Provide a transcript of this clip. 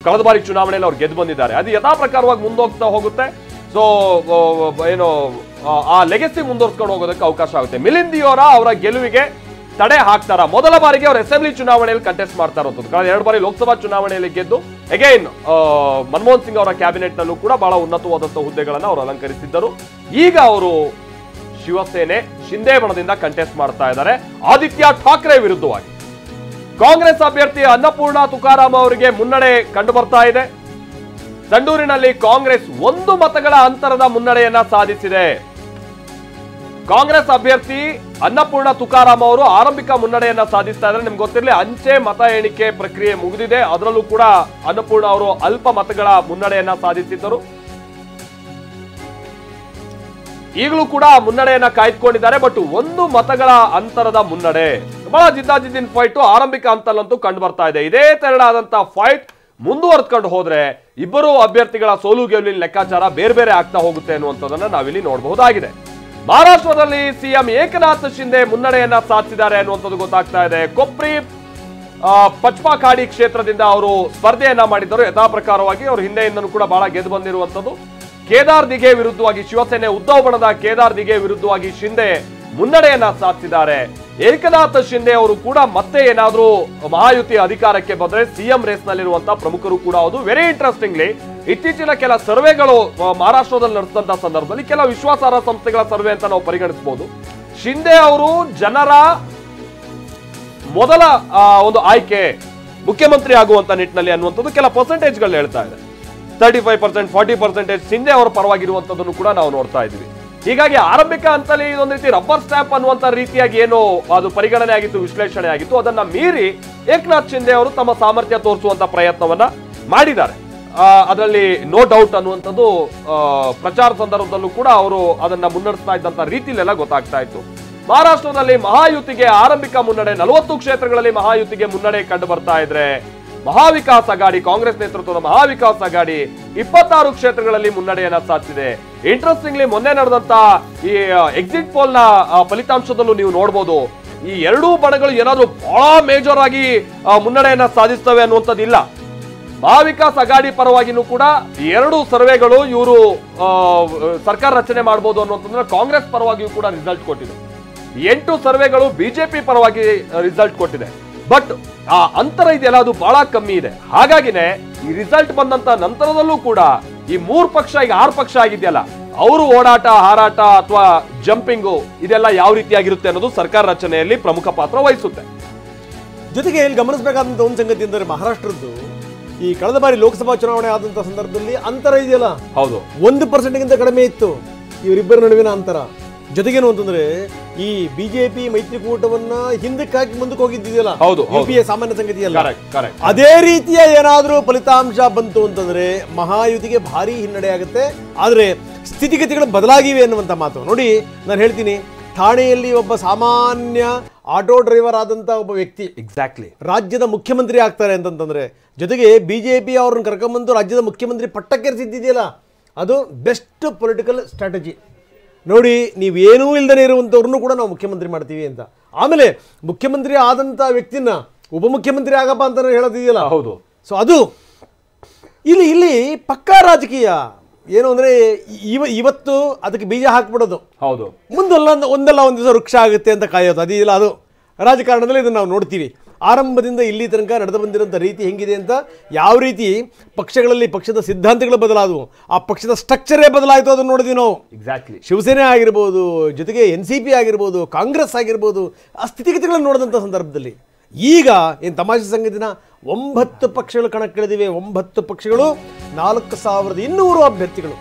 ಕಳೆದ ಬಾರಿ ಚುನಾವಣೆಯಲ್ಲಿ ಅವ್ರು ಗೆದ್ದು ಬಂದಿದ್ದಾರೆ. ಅದು ಯಥಾ ಪ್ರಕಾರವಾಗಿ ಮುಂದೋಗ್ತಾ ಹೋಗುತ್ತೆ. ಸೊ ಏನು ಆ ಲೆಗೆಸಿ ಮುಂದುವರ್ಸ್ಕೊಂಡು ಹೋಗೋದಕ್ಕೆ ಅವಕಾಶ ಆಗುತ್ತೆ. ಮಿಲಿಂದ್ ದಿಯೋರಾ ಅವರ ಗೆಲುವಿಗೆ ತಡೆ ಹಾಕ್ತಾರ? ಮೊದಲ ಬಾರಿಗೆ ಅವರು ಅಸೆಂಬ್ಲಿ ಚುನಾವಣೆಯಲ್ಲಿ ಕಂಟೆಸ್ಟ್ ಮಾಡ್ತಾ ಇರೋದು. ಕಳೆದ 2 ಬಾರಿ ಲೋಕಸಭಾ ಚುನಾವಣೆಯಲ್ಲಿ ಗೆದ್ದು ಅಗೈನ್ ಮನಮೋಹನ್ ಸಿಂಗ್ ಅವರ ಕ್ಯಾಬಿನೆಟ್ ನಲ್ಲೂ ಕೂಡ ಬಹಳ ಉನ್ನತವಾದಂತಹ ಹುದ್ದೆಗಳನ್ನು ಅವರು ಅಲಂಕರಿಸಿದ್ದರು. ಈಗ ಅವರು ಶಿವಸೇನೆ ಶಿಂದೆ ಬಣದಿಂದ ಕಂಟೆಸ್ಟ್ ಮಾಡ್ತಾ ಇದ್ದಾರೆ ಆದಿತ್ಯ ಠಾಕ್ರೆ ವಿರುದ್ಧವಾಗಿ. ಕಾಂಗ್ರೆಸ್ ಅಭ್ಯರ್ಥಿ ಅನ್ನಪೂರ್ಣ ತುಕಾರಾಮ್ ಅವರಿಗೆ ಮುನ್ನಡೆ ಕಂಡು ಬರ್ತಾ ಇದೆ. ಸಂಡೂರಿನಲ್ಲಿ ಕಾಂಗ್ರೆಸ್ 1 ಮತಗಳ ಅಂತರದ ಮುನ್ನಡೆಯನ್ನ ಸಾಧಿಸಿದೆ. ಕಾಂಗ್ರೆಸ್ ಅಭ್ಯರ್ಥಿ ಅನ್ನಪೂರ್ಣ ತುಕಾರಾಮ್ ಅವರು ಆರಂಭಿಕ ಮುನ್ನಡೆಯನ್ನ ಸಾಧಿಸ್ತಾ ಇದ್ದಾರೆ. ನಿಮ್ಗೆ ಗೊತ್ತಿರಲಿ, ಅಂಚೆ ಮತ ಎಣಿಕೆ ಪ್ರಕ್ರಿಯೆ ಮುಗಿದಿದೆ. ಅದರಲ್ಲೂ ಕೂಡ ಅನ್ನಪೂರ್ಣ ಅವರು ಅಲ್ಪ ಮತಗಳ ಮುನ್ನಡೆಯನ್ನ ಸಾಧಿಸಿದ್ದರು. ಈಗಲೂ ಕೂಡ ಮುನ್ನಡೆಯನ್ನ ಕಾಯ್ದುಕೊಂಡಿದ್ದಾರೆ. ಬಟ್ 1 ಮತಗಳ ಅಂತರದ ಮುನ್ನಡೆ, ಬಹಳ ಜಿದ್ದಾಜಿದ್ದಿನ ಫೈಟ್ ಆರಂಭಿಕ ಹಂತದಲ್ಲಂತೂ ಕಂಡು ಬರ್ತಾ ಇದೆ. ಇದೇ ತೆರಳಾದಂತಹ ಫೈಟ್ ಮುಂದುವರೆದುಕೊಂಡು ಹೋದ್ರೆ ಇಬ್ಬರು ಅಭ್ಯರ್ಥಿಗಳ ಸೋಲು ಗೆಲುವಿನ ಲೆಕ್ಕಾಚಾರ ಬೇರೆ ಬೇರೆ ಆಗ್ತಾ ಹೋಗುತ್ತೆ ಅನ್ನುವಂಥದ್ದನ್ನ ನಾವಿಲ್ಲಿ ನೋಡಬಹುದಾಗಿದೆ. ಮಹಾರಾಷ್ಟ್ರದಲ್ಲಿ ಸಿಎಂ ಏಕನಾಥ್ ಶಿಂದೆ ಮುನ್ನಡೆಯನ್ನ ಸಾಧಿಸಿದ್ದಾರೆ ಅನ್ನುವಂಥದ್ದು ಗೊತ್ತಾಗ್ತಾ ಇದೆ. ಕೊಪ್ರಿ ಪಚ್ಪಾಖಾಡಿ ಕ್ಷೇತ್ರದಿಂದ ಅವರು ಸ್ಪರ್ಧೆಯನ್ನ ಮಾಡಿದ್ದರು. ಯಥಾ ಪ್ರಕಾರವಾಗಿ ಅವರು ಹಿಂದೆಯಿಂದನೂ ಕೂಡ ಬಹಳ ಗೆದ್ದು ಬಂದಿರುವಂಥದ್ದು. ಕೇದಾರ್ ದಿಘೆ ವಿರುದ್ಧವಾಗಿ ಶಿವಸೇನೆ ಉದ್ಧವ್ ಬಣದ ಕೇದಾರ್ ದಿಘೆ ವಿರುದ್ಧವಾಗಿ ಶಿಂದೆ ಮುನ್ನಡೆಯನ್ನ ಸಾಧಿಸಿದ್ದಾರೆ. ಏಕನಾಥ್ ಶಿಂದೆ ಅವರು ಕೂಡ ಮತ್ತೆ ಏನಾದ್ರೂ ಮಹಾಯುತಿ ಅಧಿಕಾರಕ್ಕೆ ಬಂದ್ರೆ ಸಿಎಂ ರೇಸ್ ನಲ್ಲಿರುವಂತಹ ಪ್ರಮುಖರು ಕೂಡ ಹೌದು. ವೆರಿ ಇಂಟ್ರೆಸ್ಟಿಂಗ್ಲಿ ಇತ್ತೀಚಿನ ಕೆಲ ಸರ್ವೆಗಳು ಮಹಾರಾಷ್ಟ್ರದಲ್ಲಿ ನಡೆಸಿದಂತಹ ಸಂದರ್ಭದಲ್ಲಿ ಕೆಲ ವಿಶ್ವಾಸಾರ್ಹ ಸಂಸ್ಥೆಗಳ ಸರ್ವೆ ಅಂತ ನಾವು ಪರಿಗಣಿಸಬಹುದು. ಶಿಂದೆ ಅವರು ಜನರ ಮೊದಲ ಒಂದು ಆಯ್ಕೆ ಮುಖ್ಯಮಂತ್ರಿ ಆಗುವಂತ ನಿಟ್ಟಿನಲ್ಲಿ ಅನ್ನುವಂಥದ್ದು ಕೆಲ ಪರ್ಸೆಂಟೇಜ್ಗಳು ಹೇಳ್ತಾ ಇದೆ. 35%, 40% ಶಿಂದೆ ಅವರ ಪರವಾಗಿರುವಂತದ್ದನ್ನು ಕೂಡ ನಾವು ನೋಡ್ತಾ ಇದ್ವಿ. ಹೀಗಾಗಿ ಆರಂಭಿಕ ಹಂತದಲ್ಲಿ ಇದೊಂದು ರೀತಿ ರಬ್ಬರ್ ಸ್ಟ್ಯಾಂಪ್ ಅನ್ನುವಂತ ರೀತಿಯಾಗಿ ಏನು ಅದು ಪರಿಗಣನೆ ಆಗಿತ್ತು, ವಿಶ್ಲೇಷಣೆ ಆಗಿತ್ತು, ಅದನ್ನ ಮೀರಿ ಏಕನಾಥ್ ಶಿಂದೆ ಅವರು ತಮ್ಮ ಸಾಮರ್ಥ್ಯ ತೋರಿಸುವಂತ ಪ್ರಯತ್ನವನ್ನ ಮಾಡಿದ್ದಾರೆ. ಅದರಲ್ಲಿ ನೋ ಡೌಟ್ ಅನ್ನುವಂಥದ್ದು ಪ್ರಚಾರ ಸಂದರ್ಭದಲ್ಲೂ ಕೂಡ ಅವರು ಅದನ್ನ ಮುನ್ನಡೆಸ್ತಾ ಇದ್ದಂತ ರೀತಿಲೆಲ್ಲ ಗೊತ್ತಾಗ್ತಾ ಇತ್ತು. ಮಹಾರಾಷ್ಟ್ರದಲ್ಲಿ ಮಹಾಯುತಿಗೆ ಆರಂಭಿಕ ಮುನ್ನಡೆ, 40 ಕ್ಷೇತ್ರಗಳಲ್ಲಿ ಮಹಾಯುತಿಗೆ ಮುನ್ನಡೆ ಕಂಡು ಬರ್ತಾ ಇದ್ರೆ ಮಹಾವಿಕಾಸ್ ಅಘಾಡಿ, ಕಾಂಗ್ರೆಸ್ ನೇತೃತ್ವದ ಮಹಾವಿಕಾಸ್ ಅಘಾಡಿ 26 ಕ್ಷೇತ್ರಗಳಲ್ಲಿ ಮುನ್ನಡೆಯನ್ನ ಸಾಧಿಸಿದೆ. ಇಂಟ್ರೆಸ್ಟಿಂಗ್ಲಿ ಮೊನ್ನೆ ನಡೆದಂತ ಈ ಎಕ್ಸಿಟ್ ಪೋಲ್ ನ ಫಲಿತಾಂಶದಲ್ಲೂ ನೀವು ನೋಡಬಹುದು, ಈ 2 ಬಣಗಳು ಏನಾದ್ರೂ ಬಹಳ ಮೇಜರ್ ಆಗಿ ಮುನ್ನಡೆಯನ್ನ ಸಾಧಿಸ್ತವೆ ಅನ್ನುವಂಥದ್ದು ಇಲ್ಲ. ಮಹಾವಿಕಾಸ್ ಅಘಾಡಿ ಪರವಾಗಿನೂ ಕೂಡ 2 ಸರ್ವೆಗಳು ಇವರು ಸರ್ಕಾರ ರಚನೆ ಮಾಡಬಹುದು ಅನ್ನುವಂಥದ್ದನ್ನ ಕಾಂಗ್ರೆಸ್ ಪರವಾಗಿಯೂ ಕೂಡ ರಿಸಲ್ಟ್ ಕೊಟ್ಟಿದೆ. 8 ಸರ್ವೆಗಳು ಬಿಜೆಪಿ ಪರವಾಗಿ ರಿಸಲ್ಟ್ ಕೊಟ್ಟಿದೆ. ಬಟ್ ಆ ಅಂತರ ಇದೆಯಲ್ಲ ಅದು ಬಹಳ ಕಮ್ಮಿ ಇದೆ. ಹಾಗಾಗಿನೇ ಈ ರಿಸಲ್ಟ್ ಬಂದಂತ ನಂತರದಲ್ಲೂ ಕೂಡ ಈ 3 ಪಕ್ಷ ಈಗ 6 ಪಕ್ಷ ಆಗಿದೆಯಲ್ಲ, ಅವರು ಓಡಾಟ, ಹಾರಾಟ ಅಥವಾ ಜಂಪಿಂಗು ಇದೆಲ್ಲ ಯಾವ ರೀತಿಯಾಗಿರುತ್ತೆ ಅನ್ನೋದು ಸರ್ಕಾರ ರಚನೆಯಲ್ಲಿ ಪ್ರಮುಖ ಪಾತ್ರ ವಹಿಸುತ್ತೆ. ಜೊತೆಗೆ ಇಲ್ಲಿ ಗಮನಿಸಬೇಕಾದಂತ ಒಂದು ಸಂಗತಿ ಅಂದರೆ ಮಹಾರಾಷ್ಟ್ರದ್ದು ಈ ಕಳೆದ ಬಾರಿ ಲೋಕಸಭಾ ಚುನಾವಣೆ ಆದಂತ ಸಂದರ್ಭದಲ್ಲಿ ಅಂತರ ಇದೆಯಲ್ಲ, ಹೌದು 1% ಕಡಿಮೆ ಇತ್ತು ಇವರಿಬ್ಬರ ನಡುವಿನ ಅಂತರ. ಜೊತೆಗೇನು ಅಂತಂದ್ರೆ ಈ ಬಿಜೆಪಿ ಮೈತ್ರಿಕೂಟವನ್ನ ಹಿಂದಕ್ಕೆ ಹಾಕಿ ಮುಂದಕ್ಕೆ ಹೋಗಿದ್ದಿದೆಯಲ್ಲ, ಯುಪಿಎ ಸಾಮಾನ್ಯ ಸಂಗತಿ ಅಲ್ಲ, ಅದೇ ರೀತಿಯ ಏನಾದ್ರೂ ಫಲಿತಾಂಶ ಬಂತು ಅಂತಂದ್ರೆ ಮಹಾಯುತಿಗೆ ಭಾರಿ ಹಿನ್ನಡೆ ಆಗುತ್ತೆ. ಆದ್ರೆ ಸ್ಥಿತಿಗತಿಗಳು ಬದಲಾಗಿವೆ ಅನ್ನುವಂತ ಮಾತು ನೋಡಿ. ನಾನು ಹೇಳ್ತೀನಿ, ಠಾಣೆಯಲ್ಲಿ ಒಬ್ಬ ಸಾಮಾನ್ಯ ಆಟೋ ಡ್ರೈವರ್ ಆದಂತ ಒಬ್ಬ ವ್ಯಕ್ತಿ ಎಕ್ಸಾಕ್ಟ್ಲಿ ರಾಜ್ಯದ ಮುಖ್ಯಮಂತ್ರಿ ಆಗ್ತಾರೆ ಅಂತಂತಂದ್ರೆ, ಜೊತೆಗೆ ಬಿಜೆಪಿ ಅವ್ರನ್ನ ಕರ್ಕೊಂಡ್ಬಂದು ರಾಜ್ಯದ ಮುಖ್ಯಮಂತ್ರಿ ಪಟ್ಟಕ್ಕೇರಿಸಿದ್ದಿದೆಯಲ್ಲ, ಅದು ಬೆಸ್ಟ್ ಪೊಲಿಟಿಕಲ್ ಸ್ಟ್ರಾಟಜಿ. ನೋಡಿ, ನೀವೇನೂ ಇಲ್ಲದೇ ಇರುವಂಥವ್ರನ್ನೂ ಕೂಡ ನಾವು ಮುಖ್ಯಮಂತ್ರಿ ಮಾಡ್ತೀವಿ ಅಂತ. ಆಮೇಲೆ ಮುಖ್ಯಮಂತ್ರಿ ಆದಂಥ ವ್ಯಕ್ತಿನ ಉಪಮುಖ್ಯಮಂತ್ರಿ ಆಗಪ್ಪ ಅಂತ ಹೇಳೋದಿದೆಯಲ್ಲ, ಹೌದು. ಸೊ ಅದು ಇಲ್ಲಿ ಪಕ್ಕಾ ರಾಜಕೀಯ ಏನು ಅಂದರೆ ಇವತ್ತು ಅದಕ್ಕೆ ಬೀಜ ಹಾಕ್ಬಿಡೋದು, ಹೌದು, ಒಂದಲ್ಲ ಒಂದು ದಿವಸ ವೃಕ್ಷ ಆಗುತ್ತೆ ಅಂತ ಕಾಯೋದು, ಅದಿಲ್ಲ. ಅದು ರಾಜಕಾರಣದಲ್ಲಿ ಇದನ್ನು ನಾವು ನೋಡ್ತೀವಿ. ಆರಂಭದಿಂದ ಇಲ್ಲಿ ತನಕ ನಡೆದು ಬಂದಿರೋಂಥ ರೀತಿ ಹೆಂಗಿದೆ ಅಂತ, ಯಾವ ರೀತಿ ಪಕ್ಷಗಳಲ್ಲಿ ಪಕ್ಷದ ಸಿದ್ಧಾಂತಗಳು ಬದಲಾದವು, ಆ ಪಕ್ಷದ ಸ್ಟ್ರಕ್ಚರೇ ಬದಲಾಯಿತು, ಅದನ್ನು ನೋಡಿದ್ವಿ ನಾವು. ಎಕ್ಸಾಕ್ಟ್ಲಿ ಶಿವಸೇನೆ ಆಗಿರ್ಬೋದು, ಜೊತೆಗೆ NCP ಆಗಿರ್ಬೋದು, ಕಾಂಗ್ರೆಸ್ ಆಗಿರ್ಬೋದು, ಆ ಸ್ಥಿತಿಗತಿಗಳನ್ನು ನೋಡಿದಂಥ ಸಂದರ್ಭದಲ್ಲಿ ಈಗ ಏನು ತಮಾಷೆ ಸಂಗತಿನ 9 ಪಕ್ಷಗಳು ಕಣಕ್ಕಿಳಿದಿವೆ. 9 ಪಕ್ಷಗಳು 4200 ಅಭ್ಯರ್ಥಿಗಳು.